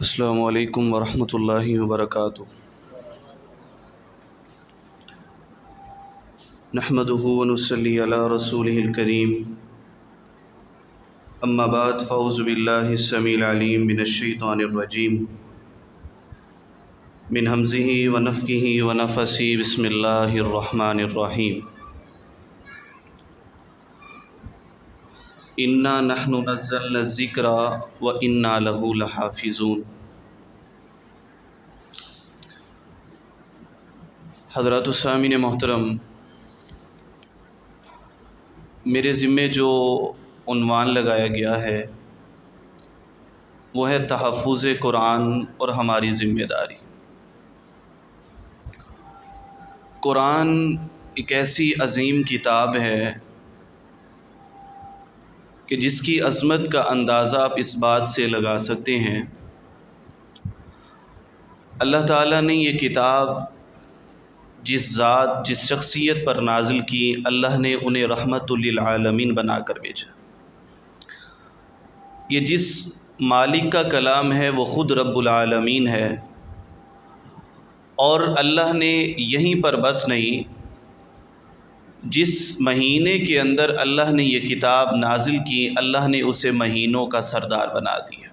السلام علیکم ورحمۃ اللہ وبرکاتہ۔ نحمده ونصلی علی رسولہ الکریم، اما بعد فاعوذ باللہ السمیع العلیم من الشیطان الرجیم، من ہمزہ ونفخہ ونفثہ، بسم اللہ الرحمن الرحیم۔ انا نحن نزلنا الذکر وانا لہ لحافظون۔ حضرات السامعین محترم، میرے ذمے جو عنوان لگایا گیا ہے وہ ہے تحفظ قرآن اور ہماری ذمہ داری۔ قرآن ایک ایسی عظیم کتاب ہے کہ جس کی عظمت کا اندازہ آپ اس بات سے لگا سکتے ہیں، اللہ تعالیٰ نے یہ کتاب جس ذات جس شخصیت پر نازل کی، اللہ نے انہیں رحمت للعالمین بنا کر بھیجا۔ یہ جس مالک کا کلام ہے وہ خود رب العالمین ہے، اور اللہ نے یہیں پر بس نہیں، جس مہینے کے اندر اللہ نے یہ کتاب نازل کی، اللہ نے اسے مہینوں کا سردار بنا دیا۔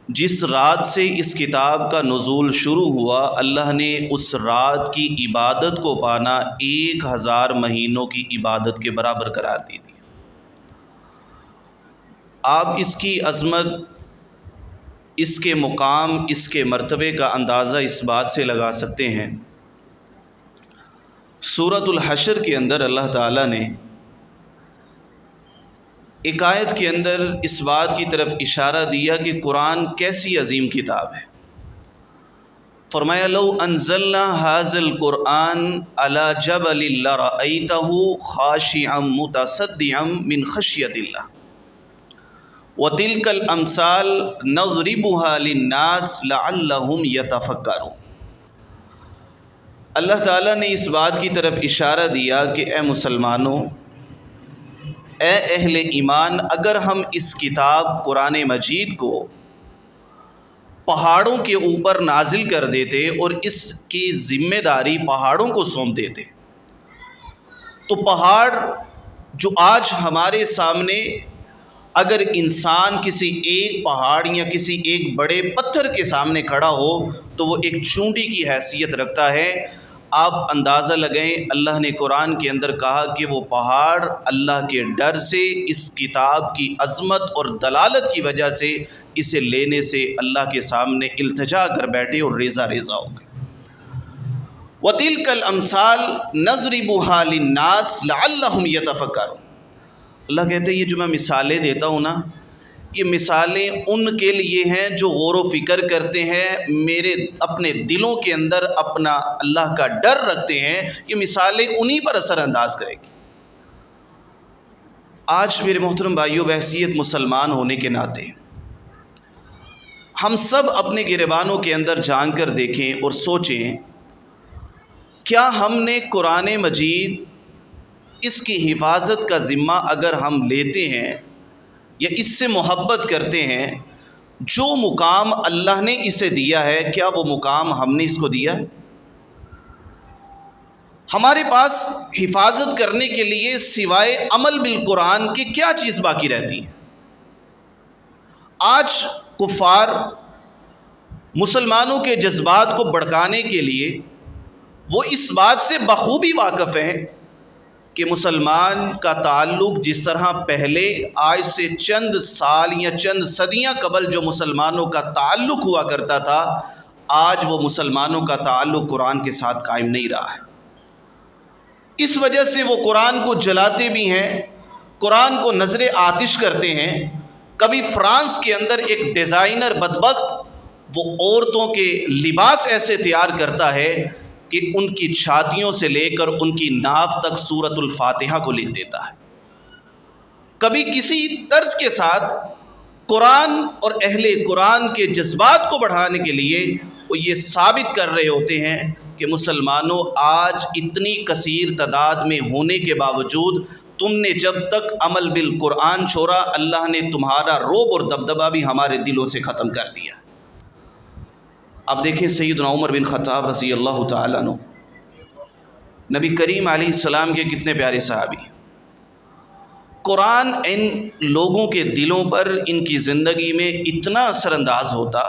جس رات سے اس کتاب کا نزول شروع ہوا، اللہ نے اس رات کی عبادت کو پانا 1000 مہینوں کی عبادت کے برابر قرار دے دیا۔ آپ اس کی عظمت، اس کے مقام، اس کے مرتبے کا اندازہ اس بات سے لگا سکتے ہیں، سورۃ الحشر کے اندر اللہ تعالیٰ نے ایک آیت کے اندر اس بات کی طرف اشارہ دیا کہ قرآن کیسی عظیم کتاب ہے۔ فرمایا لو انزلنا ھذا القرآن علی جبل لرأیتہ خاشعا متصدعا من خشیۃ اللہ وتلک الامثال نضربها للناس لعلہم یتفکرون۔ اللہ تعالیٰ نے اس بات کی طرف اشارہ دیا کہ اے مسلمانوں، اے اہل ایمان، اگر ہم اس کتاب قرآن مجید کو پہاڑوں کے اوپر نازل کر دیتے اور اس کی ذمہ داری پہاڑوں کو سونپ دیتے، تو پہاڑ جو آج ہمارے سامنے، اگر انسان کسی ایک پہاڑ یا کسی ایک بڑے پتھر کے سامنے کھڑا ہو تو وہ ایک چونٹی کی حیثیت رکھتا ہے، آپ اندازہ لگائیں اللہ نے قرآن کے اندر کہا کہ وہ پہاڑ اللہ کے ڈر سے، اس کتاب کی عظمت اور دلالت کی وجہ سے اسے لینے سے اللہ کے سامنے التجا کر بیٹھے اور ریزہ ریزہ ہو گئے۔ وَتِلْكَ الْأَمْثَالُ نَضْرِبُهَا لِلنَّاسِ لَعَلَّهُمْ يَتَفَكَّرُونَ۔ اللہ کہتے ہیں یہ جو میں مثالیں دیتا ہوں نا، یہ مثالیں ان کے لیے ہیں جو غور و فکر کرتے ہیں، میرے اپنے دلوں کے اندر اپنا اللہ کا ڈر رکھتے ہیں، یہ مثالیں انہی پر اثر انداز کرے گی۔ آج میرے محترم بھائیوں، بحیثیت مسلمان ہونے کے ناطے ہم سب اپنے گریبانوں کے اندر جان کر دیکھیں اور سوچیں، کیا ہم نے قرآن مجید اس کی حفاظت کا ذمہ اگر ہم لیتے ہیں یا اس سے محبت کرتے ہیں، جو مقام اللہ نے اسے دیا ہے، کیا وہ مقام ہم نے اس کو دیا ہے؟ ہمارے پاس حفاظت کرنے کے لیے سوائے عمل بالقرآن کے کیا چیز باقی رہتی ہے؟ آج کفار مسلمانوں کے جذبات کو بھڑکانے کے لیے وہ اس بات سے بخوبی واقف ہیں کہ مسلمان کا تعلق جس طرح پہلے آج سے چند سال یا چند صدیاں قبل جو مسلمانوں کا تعلق ہوا کرتا تھا، آج وہ مسلمانوں کا تعلق قرآن کے ساتھ قائم نہیں رہا ہے۔ اس وجہ سے وہ قرآن کو جلاتے بھی ہیں، قرآن کو نظر آتش کرتے ہیں۔ کبھی فرانس کے اندر ایک ڈیزائنر بدبخت وہ عورتوں کے لباس ایسے تیار کرتا ہے کہ ان کی چھاتیوں سے لے کر ان کی ناف تک سورۃ الفاتحہ کو لکھ دیتا ہے۔ کبھی کسی طرز کے ساتھ قرآن اور اہل قرآن کے جذبات کو بڑھانے کے لیے وہ یہ ثابت کر رہے ہوتے ہیں کہ مسلمانوں، آج اتنی کثیر تعداد میں ہونے کے باوجود تم نے جب تک عمل بالقرآن چھوڑا اللہ نے تمہارا رعب اور دبدبہ بھی ہمارے دلوں سے ختم کر دیا۔ اب دیکھیں سیدنا عمر بن خطاب رضی اللہ تعالیٰ عنہ، نبی کریم علیہ السلام کے کتنے پیارے صحابی۔ قرآن ان لوگوں کے دلوں پر، ان کی زندگی میں اتنا اثر انداز ہوتا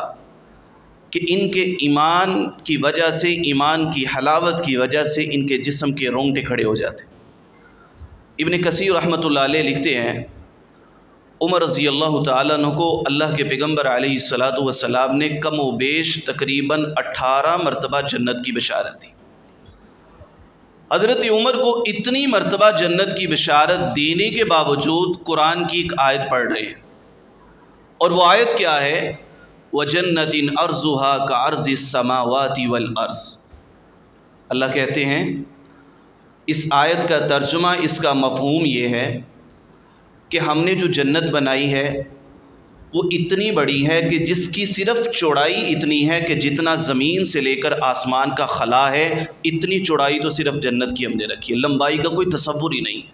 کہ ان کے ایمان کی وجہ سے، ایمان کی حلاوت کی وجہ سے ان کے جسم کے رونگٹے کھڑے ہو جاتے۔ ابن کثیر رحمۃ اللہ علیہ لکھتے ہیں عمر رضی اللہ تعالیٰ عنہ کو اللہ کے پیغمبر علیہ الصلاۃ والسلام نے کم و بیش تقریباً 18 مرتبہ جنت کی بشارت دی۔ حضرت عمر کو اتنی مرتبہ جنت کی بشارت دینے کے باوجود قرآن کی ایک آیت پڑھ رہے ہیں، اور وہ آیت کیا ہے؟ وَجَنَّةٍ أَرْضُهَا كَعَرْضِ السَّمَاوَاتِ وَالْأَرْضِ۔ اللہ کہتے ہیں اس آیت کا ترجمہ، اس کا مفہوم یہ ہے کہ ہم نے جو جنت بنائی ہے وہ اتنی بڑی ہے کہ جس کی صرف چوڑائی اتنی ہے کہ جتنا زمین سے لے کر آسمان کا خلا ہے، اتنی چوڑائی تو صرف جنت کی ہم نے رکھی ہے، لمبائی کا کوئی تصور ہی نہیں ہے۔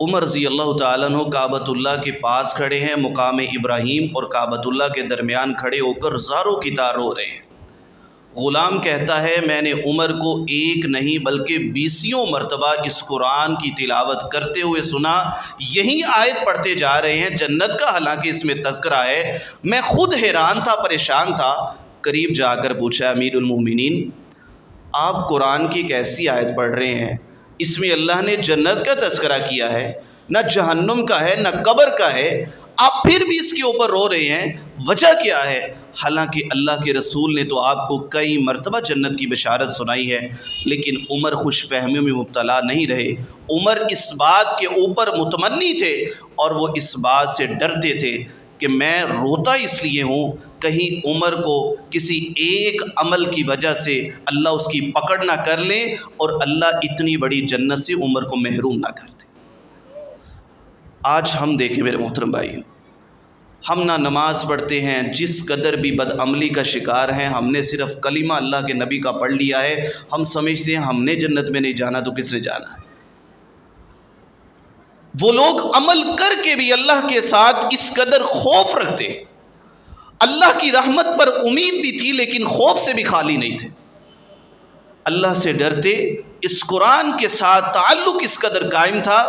عمر رضی اللہ تعالیٰ عنہ کعبۃ اللہ کے پاس کھڑے ہیں، مقام ابراہیم اور کعبۃ اللہ کے درمیان کھڑے ہو کر زاروں کی طرح رو رہے ہیں۔ غلام کہتا ہے میں نے عمر کو ایک نہیں بلکہ 20 مرتبہ اس قرآن کی تلاوت کرتے ہوئے سنا، یہی آیت پڑھتے جا رہے ہیں جنت کا، حالانکہ اس میں تذکرہ ہے۔ میں خود حیران تھا، پریشان تھا، قریب جا کر پوچھا امیر المومنین آپ قرآن کی کیسی آیت پڑھ رہے ہیں؟ اس میں اللہ نے جنت کا تذکرہ کیا ہے، نہ جہنم کا ہے، نہ قبر کا ہے، آپ پھر بھی اس کے اوپر رو رہے ہیں، وجہ کیا ہے؟ حالانکہ اللہ کے رسول نے تو آپ کو کئی مرتبہ جنت کی بشارت سنائی ہے، لیکن عمر خوش فہمیوں میں مبتلا نہیں رہے۔ عمر اس بات کے اوپر متمنی تھے اور وہ اس بات سے ڈرتے تھے کہ میں روتا اس لیے ہوں کہیں عمر کو کسی ایک عمل کی وجہ سے اللہ اس کی پکڑ نہ کر لے اور اللہ اتنی بڑی جنت سے عمر کو محروم نہ کر دے۔ آج ہم دیکھیں میرے محترم بھائی، ہم نہ نماز پڑھتے ہیں، جس قدر بھی بد عملی کا شکار ہیں، ہم نے صرف کلمہ اللہ کے نبی کا پڑھ لیا ہے، ہم سمجھتے ہیں ہم نے جنت میں نہیں جانا تو کس نے جانا ہے۔ وہ لوگ عمل کر کے بھی اللہ کے ساتھ اس قدر خوف رکھتے، اللہ کی رحمت پر امید بھی تھی لیکن خوف سے بھی خالی نہیں تھے، اللہ سے ڈرتے، اس قرآن کے ساتھ تعلق اس قدر قائم تھا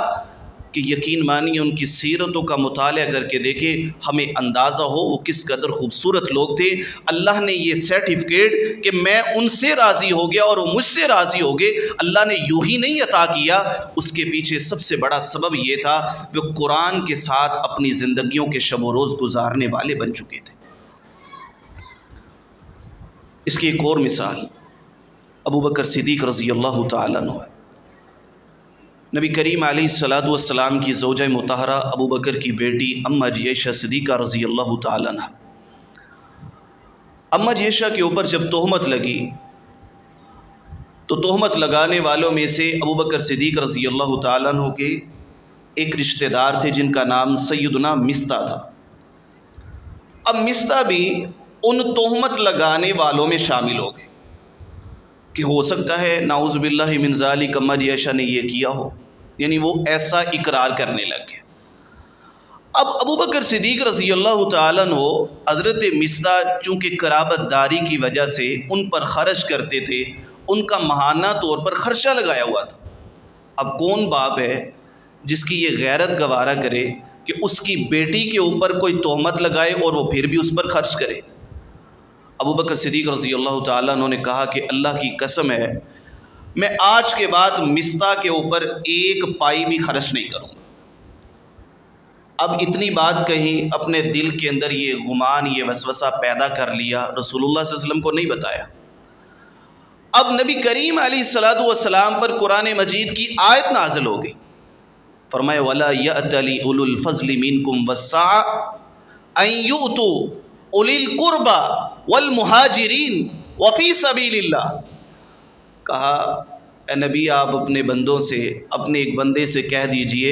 کہ یقین مانیے ان کی سیرتوں کا مطالعہ کر کے دیکھیں، ہمیں اندازہ ہو وہ کس قدر خوبصورت لوگ تھے۔ اللہ نے یہ سرٹیفکیٹ کہ میں ان سے راضی ہو گیا اور وہ مجھ سے راضی ہو گئے، اللہ نے یوں ہی نہیں عطا کیا، اس کے پیچھے سب سے بڑا سبب یہ تھا کہ وہ قرآن کے ساتھ اپنی زندگیوں کے شب و روز گزارنے والے بن چکے تھے۔ اس کی ایک اور مثال ابو بکر صدیق رضی اللہ تعالیٰ عنہ۔ نبی کریم علیہ الصلاۃ والسلام کی زوجہ مطہرہ ابو بکر کی بیٹی اماں عائشہ صدیقہ رضی اللہ تعالیٰ عنہ، اماں عائشہ کے اوپر جب تہمت لگی تو تہمت لگانے والوں میں سے ابو بکر صدیق رضی اللہ تعالیٰ عنہ کے ایک رشتہ دار تھے جن کا نام سیدنا مصطح تھا۔ اب مصطح بھی ان تہمت لگانے والوں میں شامل ہو گئے کہ ہو سکتا ہے نعوذ باللہ من ذالک اماں عائشہ نے یہ کیا ہو، یعنی وہ ایسا اقرار کرنے لگے۔ اب ابو بکر صدیق رضی اللہ تعالیٰ عنہ حضرت مصطح چونکہ قرابت داری کی وجہ سے ان پر خرچ کرتے تھے، ان کا ماہانہ طور پر خرچہ لگایا ہوا تھا۔ اب کون باپ ہے جس کی یہ غیرت گوارا کرے کہ اس کی بیٹی کے اوپر کوئی تہمت لگائے اور وہ پھر بھی اس پر خرچ کرے؟ ابو بکر صدیق رضی اللہ تعالیٰ عنہ نے کہا کہ اللہ کی قسم ہے میں آج کے بعد مصطح کے اوپر ایک پائی بھی خرچ نہیں کروں گا۔ اب اتنی بات کہیں، اپنے دل کے اندر یہ گمان، یہ وسوسہ پیدا کر لیا، رسول اللہ صلی اللہ علیہ وسلم کو نہیں بتایا۔ اب نبی کریم علیہ الصلاۃ والسلام پر قرآن مجید کی آیت نازل ہو گئی، فرمایا وَلَا يَأْتَلِ أُولُو الْفَضْلِ مِنْكُمْ وَالسَّعَةِ أَنْ يُؤْتُوا أُولِي الْقُرْبَى وَالْمُهَاجِرِينَ وَفِي سَبِيلِ اللَّهِ۔ کہا اے نبی آپ اپنے بندوں سے، اپنے ایک بندے سے کہہ دیجئے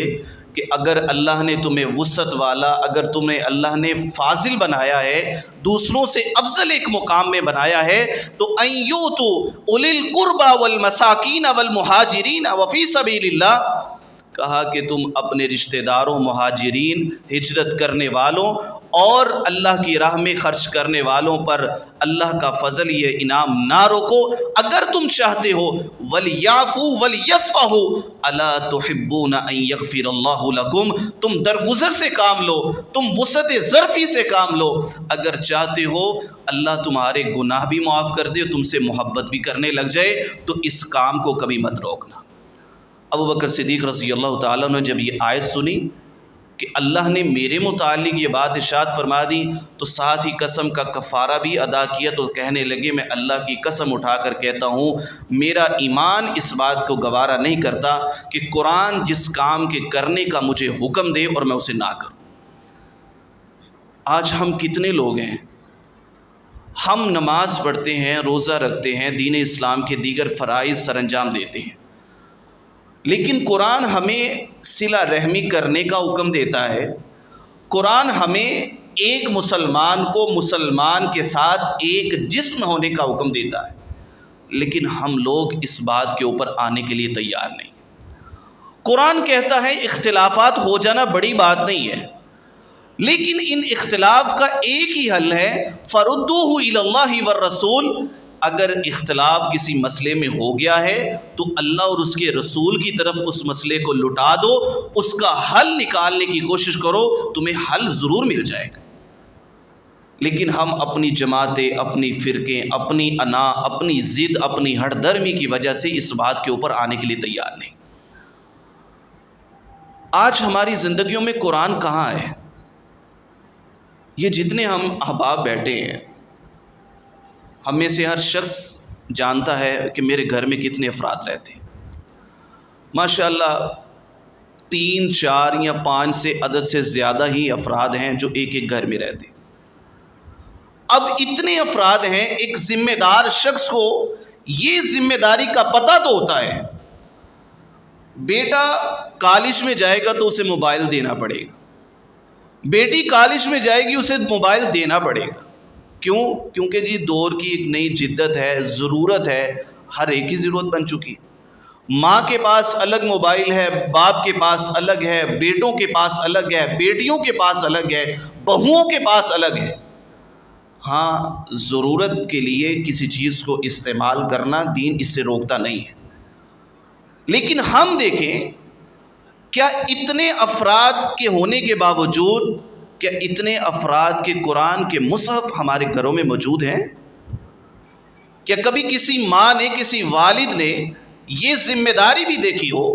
کہ اگر اللہ نے تمہیں وسعت والا، اگر تمہیں اللہ نے فاضل بنایا ہے، دوسروں سے افضل ایک مقام میں بنایا ہے، تو ان یؤتوا اولی القربى والمساکین والمہاجرین وفی سبیل اللہ، کہا کہ تم اپنے رشتہ داروں، مہاجرین، ہجرت کرنے والوں اور اللہ کی راہ میں خرچ کرنے والوں پر اللہ کا فضل، یہ انعام نہ روکو اگر تم چاہتے ہو۔ وَلْيَعْفُوا وَلْيَصْفَحُوا أَلَا تُحِبُّونَ أَن يَغْفِرَ اللَّهُ لَكُمْ، تم درگزر سے کام لو، تم وسعت ظرفی سے کام لو، اگر چاہتے ہو اللہ تمہارے گناہ بھی معاف کر دے، تم سے محبت بھی کرنے لگ جائے، تو اس کام کو کبھی مت روکنا۔ ابو بکر صدیق رضی اللہ تعالیٰ نے جب یہ آیت سنی کہ اللہ نے میرے متعلق یہ بات ارشاد فرما دی، تو ساتھ ہی قسم کا کفارہ بھی ادا کیا، تو کہنے لگے میں اللہ کی قسم اٹھا کر کہتا ہوں میرا ایمان اس بات کو گوارا نہیں کرتا کہ قرآن جس کام کے کرنے کا مجھے حکم دے اور میں اسے نہ کروں۔ آج ہم کتنے لوگ ہیں، ہم نماز پڑھتے ہیں، روزہ رکھتے ہیں، دین اسلام کے دیگر فرائض سر انجام دیتے ہیں، لیکن قرآن ہمیں صلہ رحمی کرنے کا حکم دیتا ہے، قرآن ہمیں ایک مسلمان کو مسلمان کے ساتھ ایک جسم ہونے کا حکم دیتا ہے، لیکن ہم لوگ اس بات کے اوپر آنے کے لیے تیار نہیں۔ قرآن کہتا ہے اختلافات ہو جانا بڑی بات نہیں ہے، لیکن ان اختلاف کا ایک ہی حل ہے، فَرُدُّوهُ إِلَى اللَّهِ وَالرَّسُولِ، اگر اختلاف کسی مسئلے میں ہو گیا ہے تو اللہ اور اس کے رسول کی طرف اس مسئلے کو لٹا دو، اس کا حل نکالنے کی کوشش کرو، تمہیں حل ضرور مل جائے گا۔ لیکن ہم اپنی جماعتیں، اپنی فرقیں، اپنی انا، اپنی ضد، اپنی ہٹ درمی کی وجہ سے اس بات کے اوپر آنے کے لیے تیار نہیں۔ آج ہماری زندگیوں میں قرآن کہاں ہے؟ یہ جتنے ہم احباب بیٹھے ہیں، ہم میں سے ہر شخص جانتا ہے کہ میرے گھر میں کتنے افراد رہتے ہیں۔ ماشاءاللہ 3، 4 یا 5 سے عدد سے زیادہ ہی افراد ہیں جو ایک ایک گھر میں رہتے ہیں۔ اب اتنے افراد ہیں، ایک ذمہ دار شخص کو یہ ذمہ داری کا پتہ تو ہوتا ہے، بیٹا کالج میں جائے گا تو اسے موبائل دینا پڑے گا، بیٹی کالج میں جائے گی اسے موبائل دینا پڑے گا۔ کیوں؟ کیونکہ جی دور کی ایک نئی جدت ہے، ضرورت ہے، ہر ایک کی ضرورت بن چکی۔ ماں کے پاس الگ موبائل ہے، باپ کے پاس الگ ہے، بیٹوں کے پاس الگ ہے، بیٹیوں کے پاس الگ ہے، بہوؤں کے پاس الگ ہے۔ ہاں، ضرورت کے لیے کسی چیز کو استعمال کرنا دین اس سے روکتا نہیں ہے، لیکن ہم دیکھیں کیا اتنے افراد کے ہونے کے باوجود کیا اتنے افراد کے قرآن کے مصحف ہمارے گھروں میں موجود ہیں؟ کیا کبھی کسی ماں نے، کسی والد نے یہ ذمہ داری بھی دیکھی ہو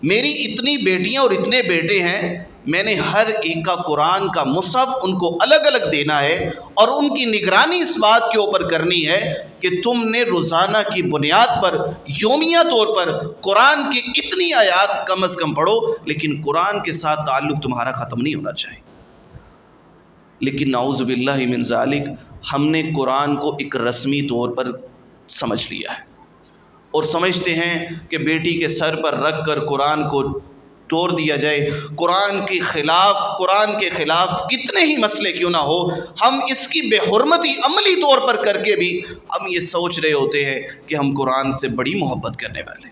میری اتنی بیٹیاں اور اتنے بیٹے ہیں، میں نے ہر ایک کا قرآن کا مصحف ان کو الگ الگ دینا ہے، اور ان کی نگرانی اس بات کے اوپر کرنی ہے کہ تم نے روزانہ کی بنیاد پر، یومیہ طور پر قرآن کی اتنی آیات کم از کم پڑھو، لیکن قرآن کے ساتھ تعلق تمہارا ختم نہیں ہونا چاہیے۔ لیکن نعوذ باللہ من ذالک، ہم نے قرآن کو ایک رسمی طور پر سمجھ لیا ہے، اور سمجھتے ہیں کہ بیٹی کے سر پر رکھ کر قرآن کو توڑ دیا جائے۔ قرآن کے خلاف کتنے ہی مسئلے کیوں نہ ہو، ہم اس کی بے حرمتی عملی طور پر کر کے بھی ہم یہ سوچ رہے ہوتے ہیں کہ ہم قرآن سے بڑی محبت کرنے والے۔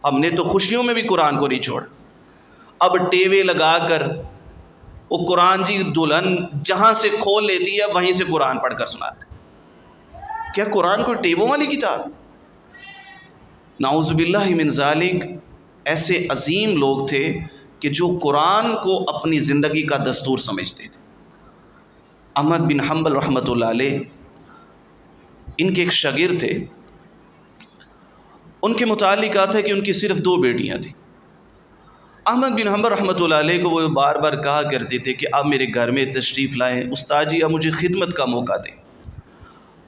ہم نے تو خوشیوں میں بھی قرآن کو نہیں چھوڑا، اب ٹیوے لگا کر وہ قرآن جی دلہن جہاں سے کھول لیتی ہے وہیں سے قرآن پڑھ کر سناتے۔ کیا قرآن کوئی ٹیبوں والی کتاب؟ نعوذ باللہ من ذالک، ایسے عظیم لوگ تھے کہ جو قرآن کو اپنی زندگی کا دستور سمجھتے تھے۔ احمد بن حنبل رحمۃ اللہ علیہ، ان کے ایک شاگرد تھے، ان کے متعلق آتا ہے کہ ان کی صرف 2 بیٹیاں تھیں۔ احمد بن حنبل رحمۃ اللہ علیہ کو وہ بار بار کہا کرتے تھے کہ اب میرے گھر میں تشریف لائیں، استاد جی اب مجھے خدمت کا موقع دیں۔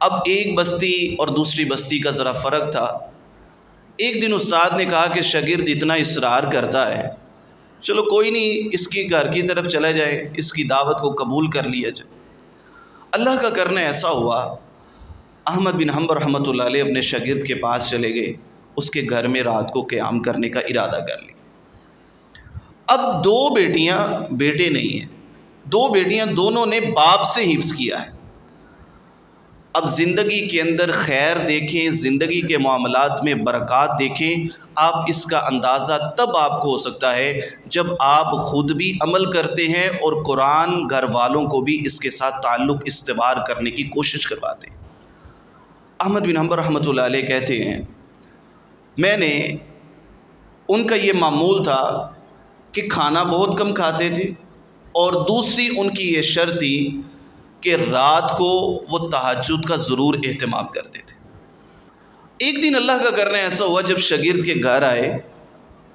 اب ایک بستی اور دوسری بستی کا ذرا فرق تھا۔ ایک دن استاد نے کہا کہ شاگرد اتنا اصرار کرتا ہے، چلو کوئی نہیں، اس کی گھر کی طرف چلا جائے، اس کی دعوت کو قبول کر لیا جائے۔ اللہ کا کرنا ایسا ہوا، احمد بن حنبل رحمۃ اللہ علیہ اپنے شاگرد کے پاس چلے گئے، اس کے گھر میں رات کو قیام کرنے کا ارادہ کر لیا۔ اب 2 بیٹیاں، بیٹے نہیں ہیں، 2 بیٹیاں دونوں نے باپ سے حفظ کیا ہے۔ اب زندگی کے اندر خیر دیکھیں، زندگی کے معاملات میں برکات دیکھیں، آپ اس کا اندازہ تب آپ کو ہو سکتا ہے جب آپ خود بھی عمل کرتے ہیں اور قرآن گھر والوں کو بھی اس کے ساتھ تعلق استوار کرنے کی کوشش کرواتے ہیں۔ احمد بن حنبل رحمۃ اللہ علیہ کہتے ہیں، میں نے ان کا یہ معمول تھا کہ کھانا بہت کم کھاتے تھے، اور دوسری ان کی یہ شرط تھی کہ رات کو وہ تہجد کا ضرور اہتمام کرتے تھے۔ ایک دن اللہ کا کرنا ایسا ہوا، جب شاگرد کے گھر آئے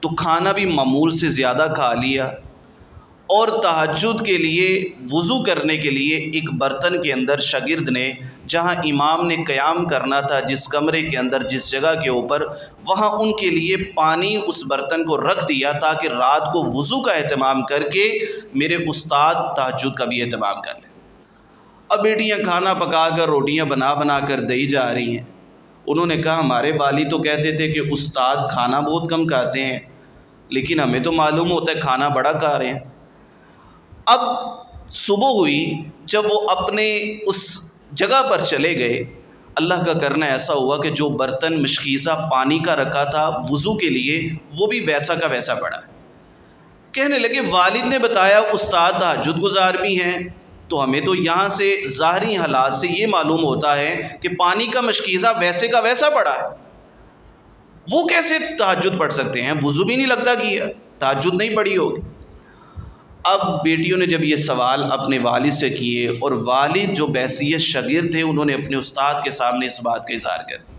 تو کھانا بھی معمول سے زیادہ کھا لیا، اور تہجد کے لیے وضو کرنے کے لیے ایک برتن کے اندر شاگرد نے، جہاں امام نے قیام کرنا تھا جس کمرے کے اندر جس جگہ کے اوپر، وہاں ان کے لیے پانی اس برتن کو رکھ دیا تاکہ رات کو وضو کا اہتمام کر کے میرے استاد تہجد کا بھی اہتمام کر لیں۔ اب بیٹیاں کھانا پکا کر، روٹیاں بنا کر دے جا رہی ہیں۔ انہوں نے کہا، ہمارے والد تو کہتے تھے کہ استاد کھانا بہت کم کھاتے ہیں، لیکن ہمیں تو معلوم ہوتا ہے کھانا بڑا کھا رہے ہیں۔ اب صبح ہوئی، جب وہ اپنے اس جگہ پر چلے گئے، اللہ کا کرنا ایسا ہوا کہ جو برتن مشکیزہ پانی کا رکھا تھا وضو کے لیے، وہ بھی ویسا کا ویسا پڑا۔ کہنے لگے، والد نے بتایا استاد تہجد گزار بھی ہیں، تو ہمیں تو یہاں سے ظاہری حالات سے یہ معلوم ہوتا ہے کہ پانی کا مشکیزہ ویسے کا ویسا پڑا ہے، وہ کیسے تہجد پڑھ سکتے ہیں؟ وضو بھی نہیں لگتا کیا، تہجد نہیں پڑھی ہوگی۔ اب بیٹیوں نے جب یہ سوال اپنے والد سے کیے، اور والد جو بحیثیت شاگرد تھے انہوں نے اپنے استاد کے سامنے اس بات کا اظہار کر دیا۔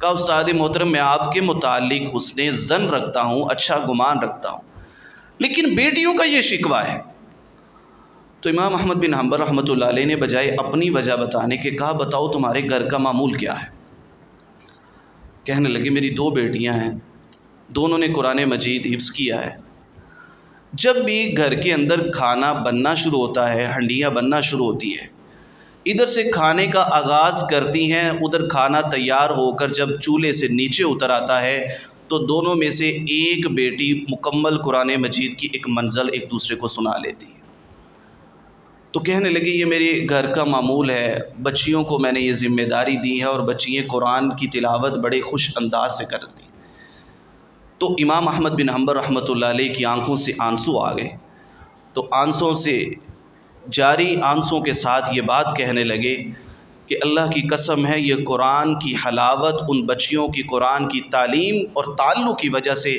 کہا، استاد محترم، میں آپ کے متعلق حسن ظن رکھتا ہوں، اچھا گمان رکھتا ہوں، لیکن بیٹیوں کا یہ شکوہ ہے۔ تو امام احمد بن حنبل رحمۃ اللہ علیہ نے بجائے اپنی وجہ بتانے کے کہا، بتاؤ تمہارے گھر کا معمول کیا ہے؟ کہنے لگے، میری 2 بیٹیاں ہیں، دونوں نے قرآن مجید حفظ کیا ہے۔ جب بھی گھر کے اندر کھانا بننا شروع ہوتا ہے، ہنڈیاں بننا شروع ہوتی ہے، ادھر سے کھانے کا آغاز کرتی ہیں، ادھر کھانا تیار ہو کر جب چولہے سے نیچے اتر آتا ہے تو دونوں میں سے ایک بیٹی مکمل قرآن مجید کی ایک منزل ایک دوسرے کو سنا لیتی ہے۔ تو کہنے لگے، یہ میرے گھر کا معمول ہے، بچیوں کو میں نے یہ ذمہ داری دی ہے، اور بچیاں قرآن کی تلاوت بڑے خوش انداز سے کرتی۔ تو امام احمد بن حنبل رحمۃ اللہ علیہ کی آنکھوں سے آنسو آ گئے، تو آنسوں سے جاری آنسوں کے ساتھ یہ بات کہنے لگے کہ اللہ کی قسم ہے، یہ قرآن کی حلاوت، ان بچیوں کی قرآن کی تعلیم اور تعلق کی وجہ سے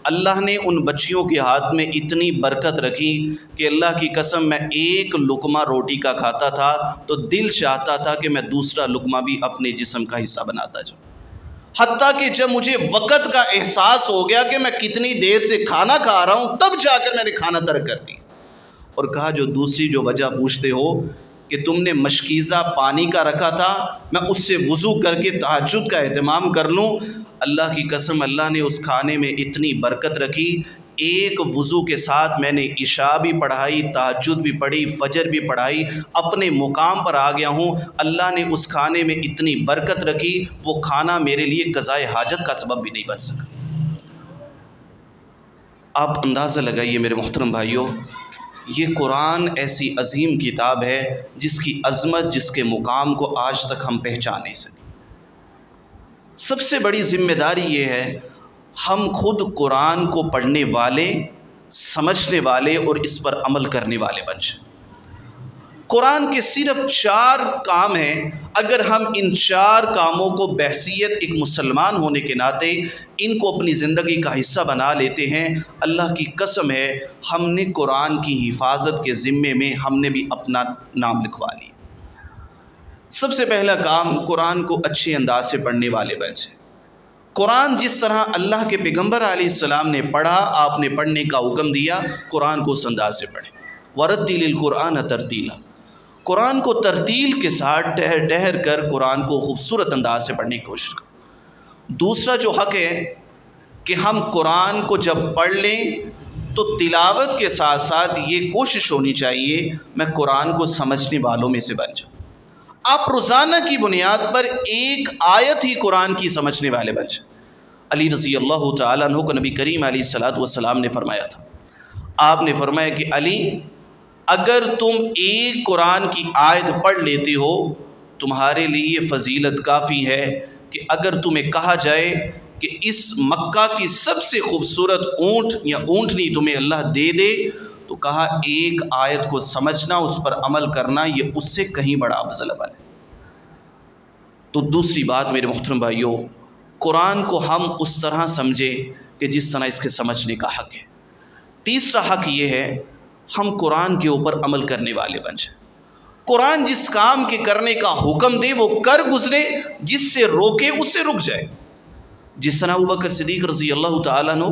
اللہ نے ان بچیوں کے ہاتھ میں اتنی برکت رکھی کہ اللہ کی قسم میں ایک لقمہ روٹی کا کھاتا تھا تو دل چاہتا تھا کہ میں دوسرا لقمہ بھی اپنے جسم کا حصہ بناتا جاؤں، حتیٰ کہ جب مجھے وقت کا احساس ہو گیا کہ میں کتنی دیر سے کھانا کھا رہا ہوں، تب جا کر میں نے کھانا ترک کر دی۔ اور کہا، جو دوسری جو وجہ پوچھتے ہو کہ تم نے مشکیزہ پانی کا رکھا تھا، میں اس سے وضو کر کے تہجد کا اہتمام کر لوں، اللہ کی قسم اللہ نے اس کھانے میں اتنی برکت رکھی، ایک وضو کے ساتھ میں نے عشاء بھی پڑھائی، تہجد بھی پڑھی، فجر بھی پڑھائی، اپنے مقام پر آ گیا ہوں۔ اللہ نے اس کھانے میں اتنی برکت رکھی، وہ کھانا میرے لیے قضائے حاجت کا سبب بھی نہیں بن سکا۔ آپ اندازہ لگائیے میرے محترم بھائیوں، یہ قرآن ایسی عظیم کتاب ہے جس کی عظمت، جس کے مقام کو آج تک ہم پہچان نہیں سکے۔ سب سے بڑی ذمہ داری یہ ہے، ہم خود قرآن کو پڑھنے والے، سمجھنے والے اور اس پر عمل کرنے والے بن جائیں۔ قرآن کے صرف 4 کام ہیں، اگر ہم ان 4 کاموں کو بحیثیت ایک مسلمان ہونے کے ناطے ان کو اپنی زندگی کا حصہ بنا لیتے ہیں، اللہ کی قسم ہے ہم نے قرآن کی حفاظت کے ذمے میں ہم نے بھی اپنا نام لکھوا لیا۔ سب سے پہلا کام، قرآن کو اچھے انداز سے پڑھنے والے بن جائیں۔ قرآن جس طرح اللہ کے پیغمبر علیہ السلام نے پڑھا، آپ نے پڑھنے کا حکم دیا، قرآن کو اس انداز سے پڑھیں۔ وَرَتِّلِ الْقُرْآنَ تَرْتِيلًا، قرآن کو ترتیل کے ساتھ ٹہر کر قرآن کو خوبصورت انداز سے پڑھنے کی کوشش کریں۔ دوسرا جو حق ہے کہ ہم قرآن کو جب پڑھ لیں تو تلاوت کے ساتھ ساتھ یہ کوشش ہونی چاہیے میں قرآن کو سمجھنے والوں میں سے بن جاؤں۔ آپ روزانہ کی بنیاد پر ایک آیت ہی قرآن کی سمجھنے والے بن جائیں۔ علی رضی اللہ تعالیٰ عنہ کو نبی کریم علیہ السلام نے فرمایا تھا، آپ نے فرمایا کہ علی، اگر تم ایک قرآن کی آیت پڑھ لیتے ہو تمہارے لیے فضیلت کافی ہے کہ اگر تمہیں کہا جائے کہ اس مکہ کی سب سے خوبصورت اونٹ یا اونٹنی تمہیں اللہ دے دے، تو کہا ایک آیت کو سمجھنا، اس پر عمل کرنا، یہ اس سے کہیں بڑا افضل عمل ہے۔ تو دوسری بات میرے محترم بھائیوں، قرآن کو ہم اس طرح سمجھیں کہ جس طرح اس کے سمجھنے کا حق ہے۔ تیسرا حق یہ ہے ہم قرآن کے اوپر عمل کرنے والے بن جائیں۔ قرآن جس کام کے کرنے کا حکم دے وہ کر گزرے، جس سے روکے اس سے رک جائے۔ جس طرح ابوبکر صدیق رضی اللہ تعالیٰ عنہ،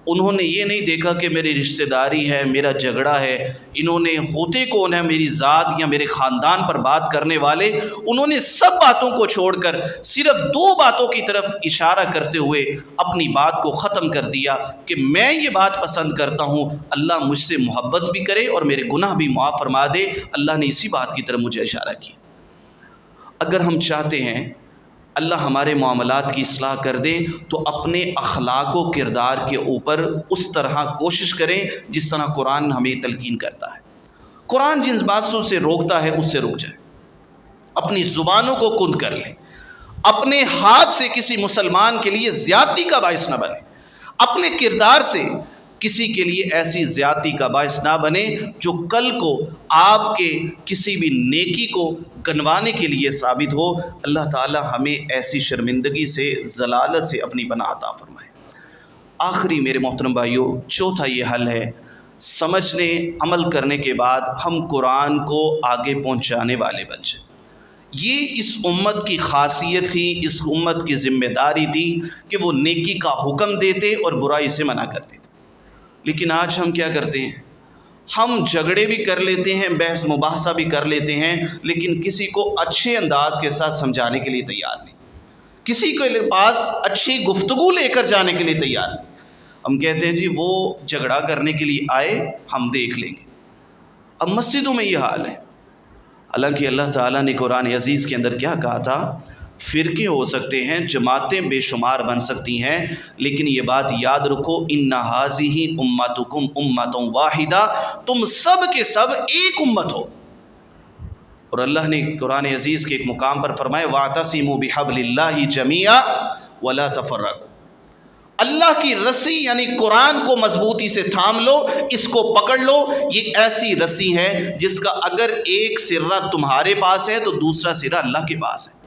انہوں نے یہ نہیں دیکھا کہ میری رشتہ داری ہے، میرا جھگڑا ہے، انہوں نے ہوتے کون ہے میری ذات یا میرے خاندان پر بات کرنے والے، انہوں نے سب باتوں کو چھوڑ کر صرف 2 باتوں کی طرف اشارہ کرتے ہوئے اپنی بات کو ختم کر دیا کہ میں یہ بات پسند کرتا ہوں اللہ مجھ سے محبت بھی کرے اور میرے گناہ بھی معاف فرما دے۔ اللہ نے اسی بات کی طرف مجھے اشارہ کیا۔ اگر ہم چاہتے ہیں اللہ ہمارے معاملات کی اصلاح کر دے تو اپنے اخلاق و کردار کے اوپر اس طرح کوشش کریں جس طرح قرآن ہمیں تلقین کرتا ہے۔ قرآن جن باتوں سے روکتا ہے اس سے رک جائے، اپنی زبانوں کو کند کر لیں، اپنے ہاتھ سے کسی مسلمان کے لیے زیادتی کا باعث نہ بنے، اپنے کردار سے کسی کے لیے ایسی زیادتی کا باعث نہ بنے جو کل کو آپ کے کسی بھی نیکی کو گنوانے کے لیے ثابت ہو۔ اللہ تعالی ہمیں ایسی شرمندگی سے، ضلالت سے اپنی پناہ عطا فرمائے۔ آخری میرے محترم بھائیوں، چوتھا یہ حل ہے، سمجھنے عمل کرنے کے بعد ہم قرآن کو آگے پہنچانے والے بن جائیں۔ یہ اس امت کی خاصیت تھی، اس امت کی ذمہ داری تھی کہ وہ نیکی کا حکم دیتے اور برائی سے منع کرتے تھے۔ لیکن آج ہم کیا کرتے ہیں؟ ہم جھگڑے بھی کر لیتے ہیں، بحث مباحثہ بھی کر لیتے ہیں، لیکن کسی کو اچھے انداز کے ساتھ سمجھانے کے لیے تیار نہیں، کسی کے پاس اچھی گفتگو لے کر جانے کے لیے تیار نہیں۔ ہم کہتے ہیں جی وہ جھگڑا کرنے کے لیے آئے، ہم دیکھ لیں گے۔ اب مسجدوں میں یہ حال ہے، حالانکہ اللہ تعالیٰ نے قرآن عزیز کے اندر کیا کہا تھا؟ فرقے ہو سکتے ہیں، جماعتیں بے شمار بن سکتی ہیں، لیکن یہ بات یاد رکھو ان ھذہ امتکم امۃ واحدہ، تم سب کے سب ایک امت ہو۔ اور اللہ نے قرآن عزیز کے ایک مقام پر فرمایا واعتصموا بحبل اللہ جمیعا ولا تفرقوا، اللہ کی رسی یعنی قرآن کو مضبوطی سے تھام لو، اس کو پکڑ لو۔ یہ ایسی رسی ہے جس کا اگر ایک سرہ تمہارے پاس ہے تو دوسرا سرہ اللہ کے پاس ہے۔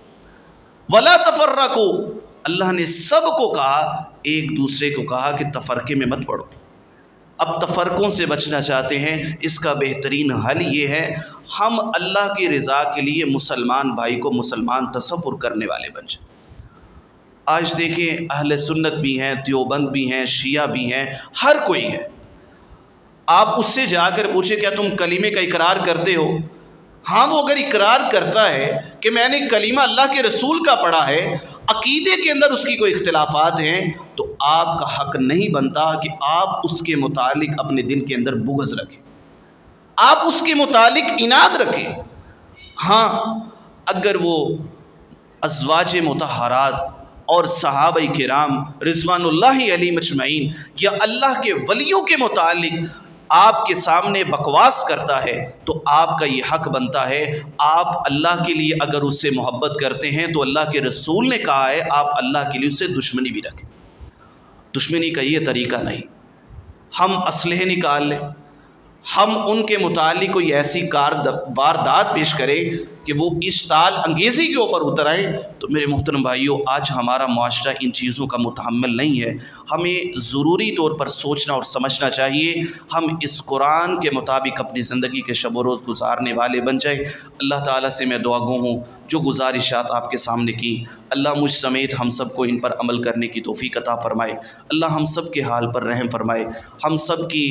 ولا تفرقوا، اللہ نے سب کو کہا، ایک دوسرے کو کہا کہ تفرقے میں مت پڑو۔ اب تفرقوں سے بچنا چاہتے ہیں، اس کا بہترین حل یہ ہے ہم اللہ کی رضا کے لیے مسلمان بھائی کو مسلمان تصور کرنے والے بن جائیں۔ آج دیکھیں اہل سنت بھی ہیں، دیوبند بھی ہیں، شیعہ بھی ہیں، ہر کوئی ہے۔ آپ اس سے جا کر پوچھیں کیا تم کلمے کا اقرار کرتے ہو؟ ہاں، وہ اگر اقرار کرتا ہے کہ میں نے کلمہ اللہ کے رسول کا پڑھا ہے، عقیدے کے اندر اس کی کوئی اختلافات ہیں، تو آپ کا حق نہیں بنتا کہ آپ اس کے متعلق اپنے دل کے اندر بغض رکھیں، آپ اس کے متعلق عناد رکھیں۔ ہاں، اگر وہ ازواج مطہرات اور صحابہ کرام رضوان اللہ علیہم اجمعین یا اللہ کے ولیوں کے متعلق آپ کے سامنے بکواس کرتا ہے تو آپ کا یہ حق بنتا ہے، آپ اللہ کے لیے اگر اس سے محبت کرتے ہیں تو اللہ کے رسول نے کہا ہے آپ اللہ کے لیے اس سے دشمنی بھی رکھیں۔ دشمنی کا یہ طریقہ نہیں، ہم اسلحے نکال لیں، ہم ان کے متعلق کوئی ایسی واردات پیش کریں کہ وہ اشتعال انگیزی کے اوپر اتر آئیں، تو میرے محترم بھائیوں آج ہمارا معاشرہ ان چیزوں کا متحمل نہیں ہے۔ ہمیں ضروری طور پر سوچنا اور سمجھنا چاہیے، ہم اس قرآن کے مطابق اپنی زندگی کے شب و روز گزارنے والے بن جائیں۔ اللہ تعالیٰ سے میں دعا گو ہوں جو گزارشات آپ کے سامنے کی، اللہ مجھ سمیت ہم سب کو ان پر عمل کرنے کی توفیق عطا فرمائے۔ اللہ ہم سب کے حال پر رحم فرمائے، ہم سب کی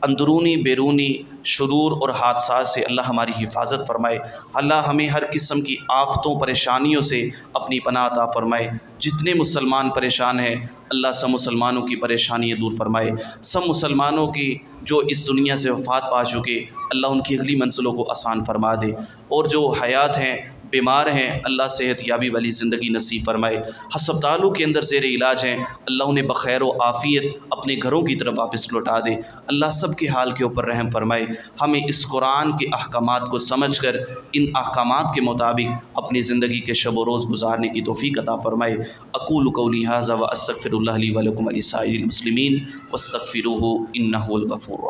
اندرونی بیرونی شرور اور حادثات سے اللہ ہماری حفاظت فرمائے۔ اللہ ہمیں ہر قسم کی آفتوں پریشانیوں سے اپنی پناہ عطا فرمائے۔ جتنے مسلمان پریشان ہیں اللہ سب مسلمانوں کی پریشانیاں دور فرمائے، سب مسلمانوں کی جو اس دنیا سے وفات پا چکے اللہ ان کی اگلی منزلوں کو آسان فرما دے، اور جو حیات ہیں بیمار ہیں اللہ صحت یابی والی زندگی نصیب فرمائے، ہسپتالوں کے اندر زیر علاج ہیں اللہ انہیں بخیر و عافیت اپنے گھروں کی طرف واپس لوٹا دے، اللہ سب کے حال کے اوپر رحم فرمائے، ہمیں اس قرآن کے احکامات کو سمجھ کر ان احکامات کے مطابق اپنی زندگی کے شب و روز گزارنے کی توفیق عطا فرمائے۔ اقول قولی ھذا واستغفر اللہ لی ولکم ولسائر المسلمین واستغفروہ انہ الغفور الرحیم۔